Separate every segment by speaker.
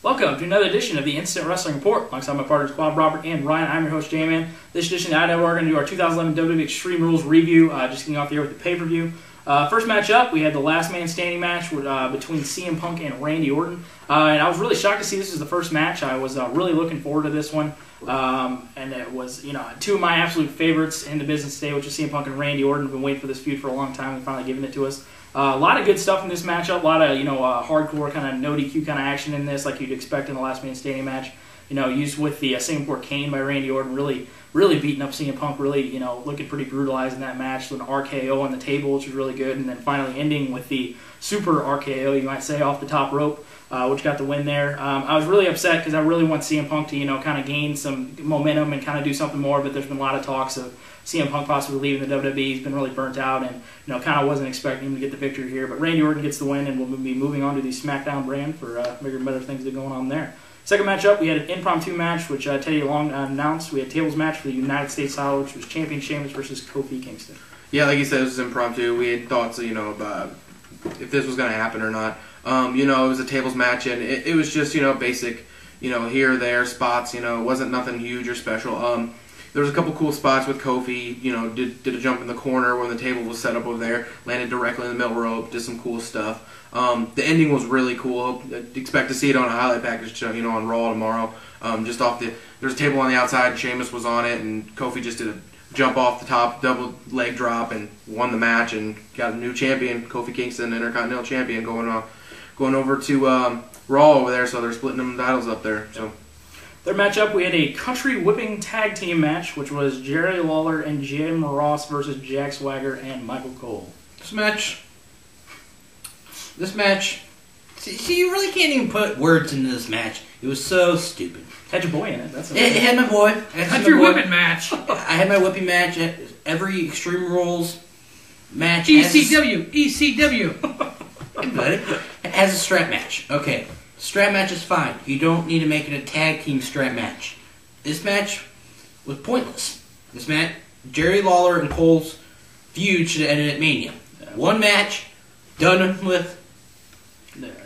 Speaker 1: Welcome to another edition of the Instant Wrestling Report. Alongside my partners, Bob, Robert, and Ryan, I'm your host, J-Man. This edition of IWR, we're going to do our 2011 WWE Extreme Rules review, just getting off the air with the pay-per-view. First match up, we had the last man standing match between CM Punk and Randy Orton. And I was really shocked to see this was the first match. I was really looking forward to this one. And it was, two of my absolute favorites in the business today, which is CM Punk and Randy Orton. I've been waiting for this feud for a long time and finally giving it to us. A lot of good stuff in this matchup. A lot of, hardcore kind of no DQ kind of action in this, like you'd expect in the last man standing match. Used with the Singapore Kane by Randy Orton, really beating up CM Punk, really, looking pretty brutalized in that match with an RKO on the table, which was really good, and then finally ending with the super RKO, you might say, off the top rope, which got the win there. I was really upset because I really want CM Punk to, kind of gain some momentum and kind of do something more, but there's been a lot of talks of CM Punk possibly leaving the WWE. He's been really burnt out and, kind of wasn't expecting him to get the victory here, but Randy Orton gets the win, and we'll be moving on to the SmackDown brand for bigger and better things that are going on there. Second matchup, we had an impromptu match, which Teddy Long announced. We had a tables match for the United States title, which was champion Sheamus versus Kofi Kingston. Yeah,
Speaker 2: like you said, it was impromptu. We had thoughts, about if this was going to happen or not. It was a tables match, and it was just, basic, here or there spots. It wasn't nothing huge or special. There was a couple cool spots with Kofi. Did a jump in the corner when the table was set up over there, landed directly in the middle rope, did some cool stuff. The ending was really cool. Expect to see it on a highlight package, on Raw tomorrow. Just off there's a table on the outside, and Sheamus was on it, and Kofi just did a jump off the top, double leg drop, and won the match, and got a new champion, Kofi Kingston, Intercontinental Champion, going over to Raw over there. So they're splitting them titles up there. So.
Speaker 1: Third matchup, we had a country whipping tag team match, which was Jerry Lawler and Jim Ross versus Jack Swagger and Michael Cole.
Speaker 3: This match, see, you really can't even put words into this match. It was so stupid.
Speaker 1: Had your boy in it.
Speaker 3: It had my boy.
Speaker 4: Country whipping match.
Speaker 3: I had my whipping match at every Extreme Rules match.
Speaker 4: ECW.
Speaker 3: But as a strap match. Okay. Strap match is fine. You don't need to make it a tag team strap match. This match was pointless. This match, Jerry Lawler and Cole's feud should have ended at Mania. One match, done with.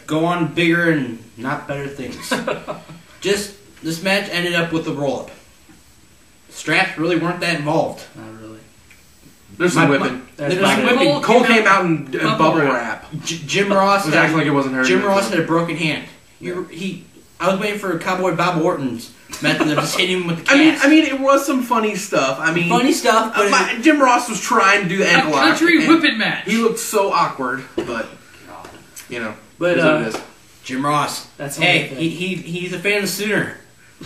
Speaker 3: Go on bigger and not better things. This match ended up with a roll-up. Straps really weren't that involved.
Speaker 1: Not really.
Speaker 2: There's some whipping. Cole came out in bubble wrap.
Speaker 3: Jim Ross
Speaker 2: was acting like it wasn't hurt.
Speaker 3: Jim Ross had a broken hand. I was waiting for Cowboy Bob Orton's method of just hitting him with the cast.
Speaker 2: I mean, it was some funny stuff.
Speaker 3: Funny stuff. But
Speaker 2: Jim Ross was trying to do the ankle lock.
Speaker 4: A country whipping match.
Speaker 2: He looked so awkward, but
Speaker 3: But
Speaker 2: it is.
Speaker 3: Jim Ross. He's a fan of the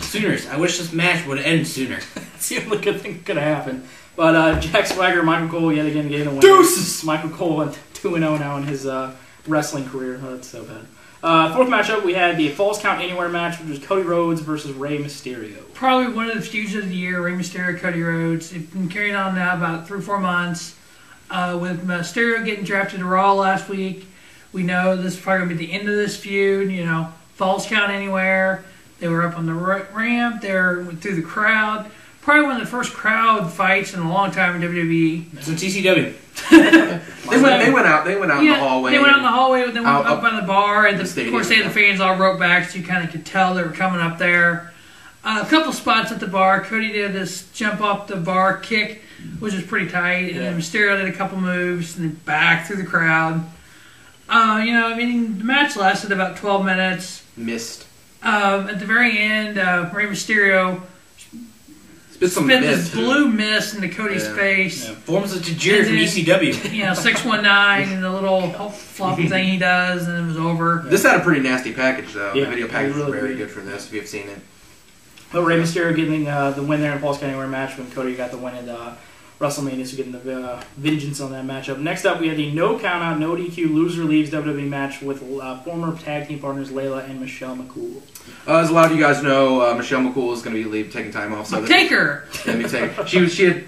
Speaker 3: Sooners. I wish this match would have ended sooner.
Speaker 1: That's the only good thing that could have happened. But Jack Swagger and Michael Cole yet again getting a win.
Speaker 2: Deuces!
Speaker 1: Michael Cole went 2-0 now in his wrestling career. Oh, that's so bad. Fourth matchup, we had the Falls Count Anywhere match, which was Cody Rhodes versus Rey Mysterio.
Speaker 4: Probably one of the feuds of the year, Rey Mysterio, Cody Rhodes. It's been carrying on now about 3 or 4 months. With Mysterio getting drafted to Raw last week, we know this is probably going to be the end of this feud. Falls Count Anywhere. They were up on the ramp. They were through the crowd. Probably one of the first crowd fights in a long time in WWE.
Speaker 3: Since ECW.
Speaker 2: They went out in the hallway.
Speaker 4: They went out in the hallway, then went up on the bar, and
Speaker 2: of
Speaker 4: course they had the fans all broke back, so you kind of could tell they were coming up there. A couple spots at the bar. Cody did this jump off the bar kick, which was pretty tight, and then Mysterio did a couple moves, and then back through the crowd. The match lasted about 12 minutes.
Speaker 2: Missed.
Speaker 4: At the very end, Rey Mysterio spit this blue mist into Cody's face.
Speaker 3: Yeah. Forms of Tajiri from ECW.
Speaker 4: 619 and the little flop thing he does, and it was over.
Speaker 2: This had a pretty nasty package, though.
Speaker 1: Yeah,
Speaker 2: the video package was very good for this, if you've seen it.
Speaker 1: But Rey Mysterio getting the win there in Falls Count Anywhere match when Cody got the win at WrestleMania, so getting the vengeance on that matchup. Next up, we had the no count-out, no DQ, loser leaves WWE match with former tag team partners Layla and Michelle McCool.
Speaker 2: As a lot of you guys know, Michelle McCool is going to be taking time off. So
Speaker 4: take her.
Speaker 2: Let me take. She had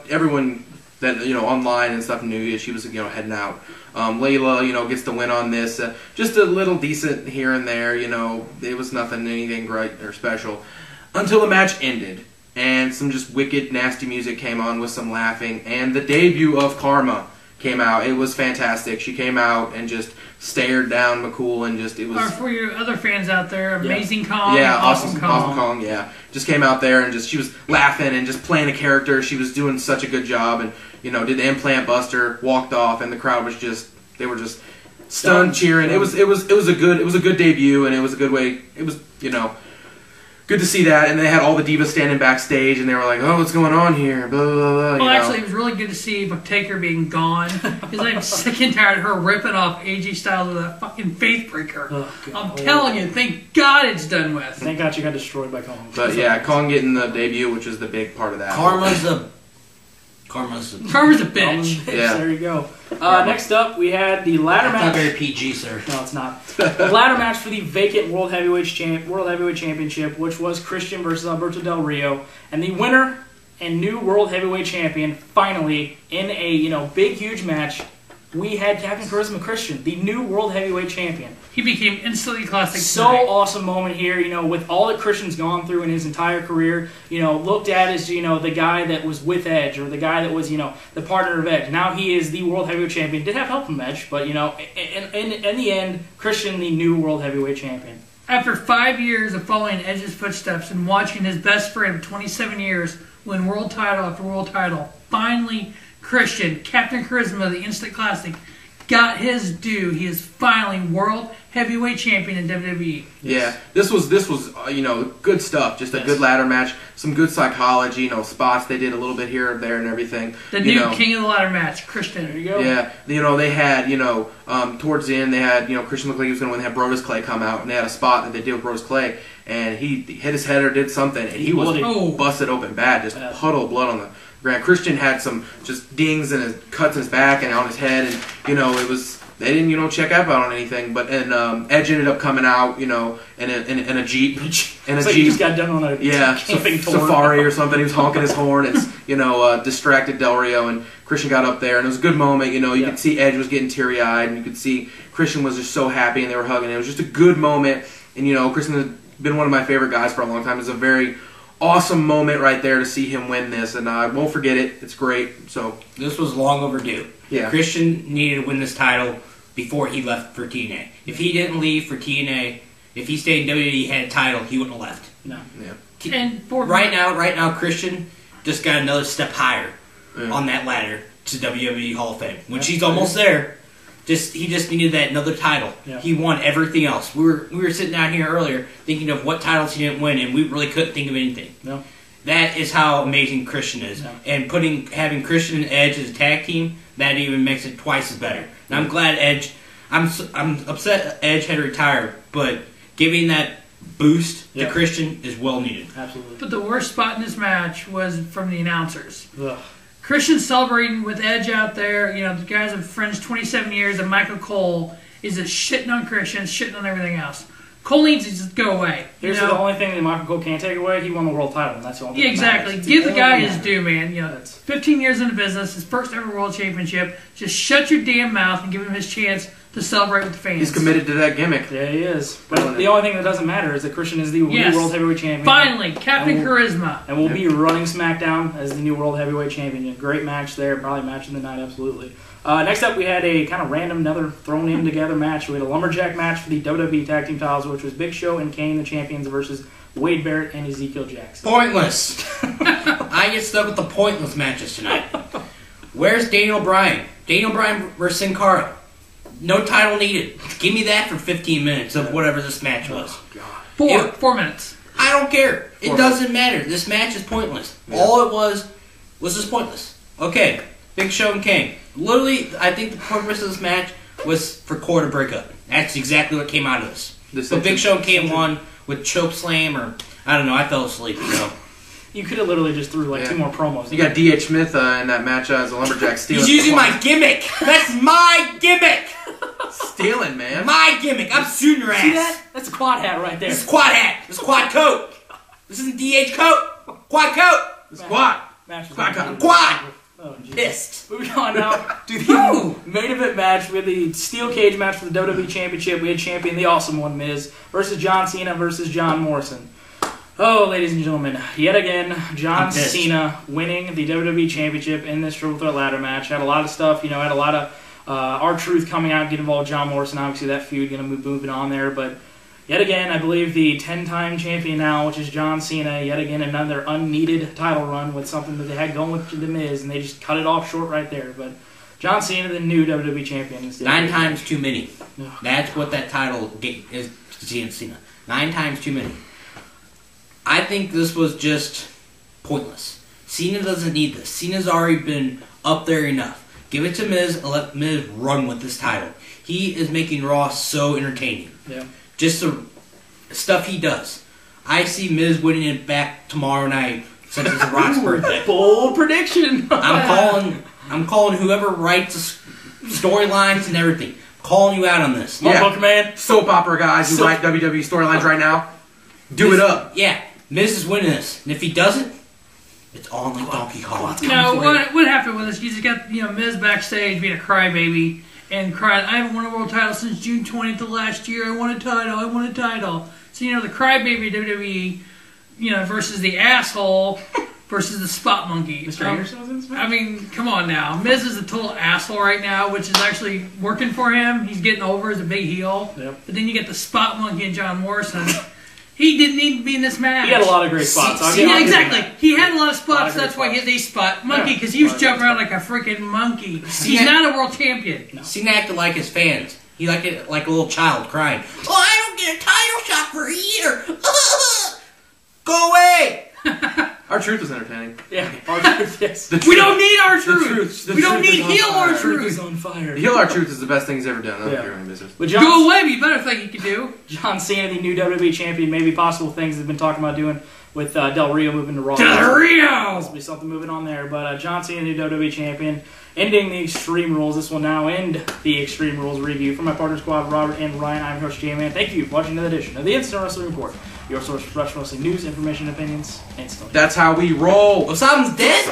Speaker 2: everyone that online and stuff knew she was heading out. Layla gets the win on this. Just a little decent here and there. It was anything great or special until the match ended. And some just wicked, nasty music came on with some laughing. And the debut of Karma came out. It was fantastic. She came out and just stared down McCool and just, it was...
Speaker 4: Or for your other fans out there, Amazing Kong,
Speaker 2: yeah,
Speaker 4: Awesome Kong.
Speaker 2: Awesome Kong, yeah. Just came out there and just, she was laughing and just playing a character. She was doing such a good job and, you know, did the implant buster, walked off, and the crowd was just, they were just stunned, cheering. It was a good debut, and it was a good way, it was, you know, good to see that. And they had all the divas standing backstage, and they were like, "Oh, what's going on here?" Blah blah blah.
Speaker 4: Well, actually, it was really good to see Taker being gone, because I'm sick and tired of her ripping off AJ Styles with that fucking faith breaker. Oh, I'm telling you, thank God it's done with.
Speaker 1: Thank God she got destroyed by Kong.
Speaker 2: But yeah, Kong getting the debut, which was the big part of that.
Speaker 3: Karma's a
Speaker 4: bitch.
Speaker 2: Yeah.
Speaker 1: There you go. Next up, we had the ladder match.
Speaker 3: Not very PG, sir.
Speaker 1: No, it's not. The ladder match for the vacant World Heavyweight Championship, which was Christian versus Alberto Del Rio, and the winner and new World Heavyweight Champion finally in a big huge match. We had Captain Charisma Christian, the new World Heavyweight Champion.
Speaker 4: He became instantly classic.
Speaker 1: So awesome moment here, with all that Christian's gone through in his entire career, looked at as, the guy that was with Edge, or the guy that was, the partner of Edge. Now he is the World Heavyweight Champion. Did have help from Edge, but, in the end, Christian, the new World Heavyweight Champion.
Speaker 4: After 5 years of following Edge's footsteps and watching his best friend of 27 years win world title after world title, finally Christian, Captain Charisma, the Instant Classic, got his due. He is finally World Heavyweight Champion in WWE.
Speaker 2: Yeah, this was good stuff. Just a good ladder match, some good psychology, spots they did a little bit here or there and everything.
Speaker 4: The new King of the Ladder match, Christian. There you go.
Speaker 2: Yeah, they had towards the end they had Christian looked like he was going to win. They had Brodus Clay come out and they had a spot that they did with Brodus Clay, and he hit his head or did something, and he was busted open bad, just puddle of blood on the ground. Christian had some just dings and cuts in his back and on his head, and it was. They didn't, check out on anything, but Edge ended up coming out, in a Jeep.
Speaker 1: He just got done on a
Speaker 2: safari or something. He was honking his horn. It's distracted Del Rio, and Christian got up there, and it was a good moment. You could see Edge was getting teary eyed, and you could see Christian was just so happy, and they were hugging. It was just a good moment, and Christian has been one of my favorite guys for a long time. It was a very awesome moment right there to see him win this, and I won't forget it. It's great. So
Speaker 3: this was long overdue.
Speaker 2: Yeah,
Speaker 3: Christian needed to win this title before he left for TNA. If he didn't leave for TNA, if he stayed in WWE, had a title, he wouldn't have left.
Speaker 1: No.
Speaker 2: Yeah.
Speaker 4: And
Speaker 3: right now, Christian just got another step higher on that ladder to WWE Hall of Fame. When she's almost there, he just needed that another title.
Speaker 1: Yeah.
Speaker 3: He won everything else. We were sitting down here earlier thinking of what titles he didn't win, and we really couldn't think of anything.
Speaker 1: No.
Speaker 3: That is how amazing Christian is.
Speaker 1: Yeah.
Speaker 3: And having Christian and Edge as a tag team, that even makes it twice as better. And I'm glad Edge. I'm upset Edge had to retire, but giving that boost to Christian is well needed.
Speaker 1: Absolutely.
Speaker 4: But the worst spot in this match was from the announcers.
Speaker 1: Ugh.
Speaker 4: Christian celebrating with Edge out there. The guys have friends 27 years, and Michael Cole is just shitting on Christian, shitting on everything else. Cole needs to just go away.
Speaker 1: Here's the only thing that Michael Cole can't take away. He won the world title, and that's the only thing.
Speaker 4: Yeah, exactly. Give the guy his due, man. 15 years in the business, his first ever world championship. Just shut your damn mouth and give him his chance to celebrate with the fans.
Speaker 2: He's committed to that gimmick.
Speaker 1: Yeah, he is. But the only thing that doesn't matter is that Christian is the new World Heavyweight Champion.
Speaker 4: Finally, Captain Charisma.
Speaker 1: And we'll be running SmackDown as the new World Heavyweight Champion. Great match there. Probably match of the night, absolutely. Next up, we had a kind of random, another thrown-in-together match. We had a Lumberjack match for the WWE Tag Team titles, which was Big Show and Kane, the champions, versus Wade Barrett and Ezekiel Jackson.
Speaker 3: Pointless. I get stuck with the pointless matches tonight. Where's Daniel Bryan? Daniel Bryan versus Sin Cara. No title needed. Give me that for 15 minutes of whatever this match was.
Speaker 1: Oh,
Speaker 4: 4 minutes.
Speaker 3: I don't care. It doesn't matter. This match is pointless. Yeah. All it was just pointless. Okay, Big Show and Kane. Literally, I think the purpose of this match was for Core to break up. That's exactly what came out of this. But Big Show and Kane won with choke slam, or I don't know. I fell asleep.
Speaker 1: You could have literally just threw two more promos.
Speaker 2: You got D.H. Smith in that match as a Lumberjack stealing.
Speaker 3: He's using my gimmick. That's my gimmick.
Speaker 2: Stealing, man.
Speaker 3: My gimmick. I'm shooting your ass.
Speaker 1: See that? That's a quad hat right there.
Speaker 3: This is quad hat. This is quad coat. This isn't D.H. coat. Quad coat.
Speaker 2: This is quad.
Speaker 3: Quad coat. Quad.
Speaker 1: Oh,
Speaker 3: pissed.
Speaker 1: Moving on now to the main event match with the steel cage match for the WWE Championship. We had champion the Awesome One, Miz, versus John Cena versus John Morrison. Oh, ladies and gentlemen, yet again, John
Speaker 3: pissed.
Speaker 1: Cena winning the WWE Championship in this Triple Threat ladder match. Had a lot of stuff, had a lot of R-Truth coming out, getting involved with John Morrison. Obviously, that feud going to move moving on there. But yet again, I believe the 10-time champion now, which is John Cena, yet again another unneeded title run with something that they had going with The Miz, and they just cut it off short right there. But John Cena, the new WWE champion. Is
Speaker 3: 9 times too many.
Speaker 1: Ugh.
Speaker 3: That's what that title is to Cena. 9 times too many. I think this was just pointless. Cena doesn't need this. Cena's already been up there enough. Give it to Miz and let Miz run with this title. He is making Raw so entertaining.
Speaker 1: Yeah.
Speaker 3: Just the stuff he does. I see Miz winning it back tomorrow night since it's Rock's birthday.
Speaker 1: Bold prediction.
Speaker 3: I'm calling whoever writes storylines and everything. Calling you out on this.
Speaker 1: Yeah. Booker man.
Speaker 2: Soap opera guys who write WWE storylines right now. Do it up.
Speaker 3: Yeah. Miz is winning this. And if he doesn't, it's all like Donkey Kong.
Speaker 4: What happened with this? You just got Miz backstage being a crybaby and crying, I haven't won a world title since June 20th of last year. I want a title. So, the crybaby WWE, versus the asshole versus the spot monkey.
Speaker 1: Mr. Anderson was in this match?
Speaker 4: I mean, come on now. Miz is a total asshole right now, which is actually working for him. He's getting over as a big heel.
Speaker 1: Yep.
Speaker 4: But then you get the spot monkey and John Morrison. He didn't need to be in this match.
Speaker 1: He had a lot of great spots.
Speaker 4: Exactly. He had a lot of spots. That's why he had the spot monkey, because he was jumping around like a freaking monkey. He's not a world champion.
Speaker 3: No. Cena acted like his fans. He acted like a little child crying. Oh, I don't get a title shot for a year. Go away.
Speaker 2: R-Truth was entertaining.
Speaker 1: Yeah, R-Truth, yes.
Speaker 4: We don't need R-Truth. We don't need heel R-Truth.
Speaker 1: He's on fire.
Speaker 2: The heel R-Truth is the best thing he's ever done. I don't care any business.
Speaker 1: But
Speaker 4: go away, but you better think you can do.
Speaker 1: John Cena, the new WWE champion, maybe possible things they've been talking about doing with Del Rio moving to Raw.
Speaker 4: Del Rio!
Speaker 1: There'll be something moving on there. But John Cena, the new WWE champion, ending the Extreme Rules. This will now end the Extreme Rules review. For my partner squad, Robert and Ryan, I'm your host, J-Man. Thank you for watching another edition of the Instant Wrestling Report. Your source for professional wrestling news, information, opinions, and stuff.
Speaker 2: That's how we roll.
Speaker 3: Well, something's dead.